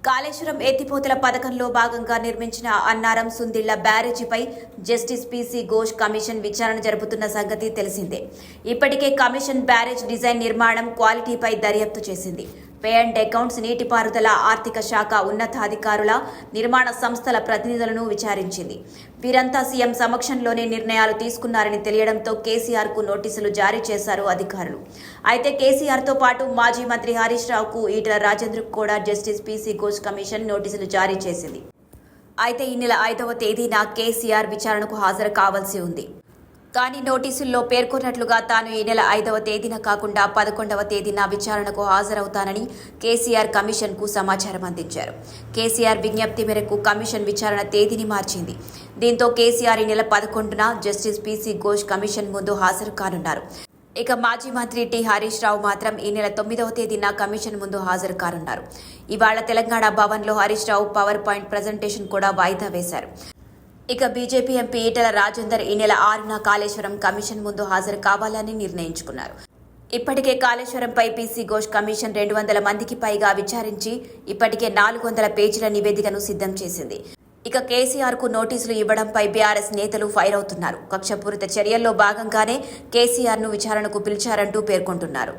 కాళేశ్వరం ఎత్తిపోతల పథకంలో భాగంగా నిర్మించిన అన్నారం సుందిళ్ల బ్యారేజీపై జస్టిస్ పీసీ ఘోష్ కమిషన్ విచారణ జరుపుతున్న సంగతి తెలిసిందే. ఇప్పటికే కమిషన్ బ్యారేజ్ డిజైన్, నిర్మాణం, క్వాలిటీపై దర్యాప్తు చేసింది. పే అండ్ అకౌంట్స్, నీటిపారుదల, ఆర్థిక శాఖ ఉన్నతాధికారుల, నిర్మాణ సంస్థల ప్రతినిధులను విచారించింది. వీరంతా సీఎం సమక్షంలోనే నిర్ణయాలు తీసుకున్నారని తెలియడంతో కేసీఆర్కు నోటీసులు జారీ చేశారు అధికారులు. అయితే కేసీఆర్తో పాటు మాజీ మంత్రి హరీష్ రావుకు, ఈటల రాజేంద్రకు కూడా జస్టిస్ పీసీ ఘోష్ కమిషన్ నోటీసులు జారీ చేసింది. అయితే ఈ నెల 5వ తేదీన కేసీఆర్ విచారణకు హాజరు కావాల్సి ఉంది. కానీ నోటీసుల్లో పేర్కొన్నట్లుగా తాను ఈ నెల 5వ తేదీన కాకుండా 11వ తేదీన విచారణకు హాజరవుతానని కేసీఆర్ కమిషన్కు సమాచారం అందించారు. కేసీఆర్ విజ్ఞప్తి మేరకు కమిషన్ విచారణ తేదీని మార్చింది. దీంతో కేసీఆర్ ఈ నెల 11న జస్టిస్ పీసీ ఘోష్ కమిషన్ ముందు హాజరు కానున్నారు. ఇక మాజీ మంత్రి టి హరీష్ రావు మాత్రం ఈ నెల 9వ తేదీన కమిషన్ ముందు హాజరు కానున్నారు. ఇవాళ తెలంగాణ భవన్లో Harish Rao power point presentation కూడా వాయిదా వేశారు. ఇక బీజేపీ ఎంపీ ఈటల రాజేందర్ ఈ నెల 6న కాళేశ్వరం కమిషన్ ముందు హాజరు కావాలని నిర్ణయించుకున్నారు. ఇప్పటికే కాళేశ్వరంపై పీసీ ఘోష్ కమిషన్ 200 మందికి పైగా విచారించి ఇప్పటికే 400 పేజీల నివేదికను సిద్ధం చేసింది. ఇక కేసీఆర్కు నోటీసులు ఇవ్వడంపై బీఆర్ఎస్ నేతలు ఫైర్ అవుతున్నారు. కక్షపూరిత చర్యల్లో భాగంగానే కేసీఆర్ను విచారణకు పిలిచారంటూ పేర్కొంటున్నారు.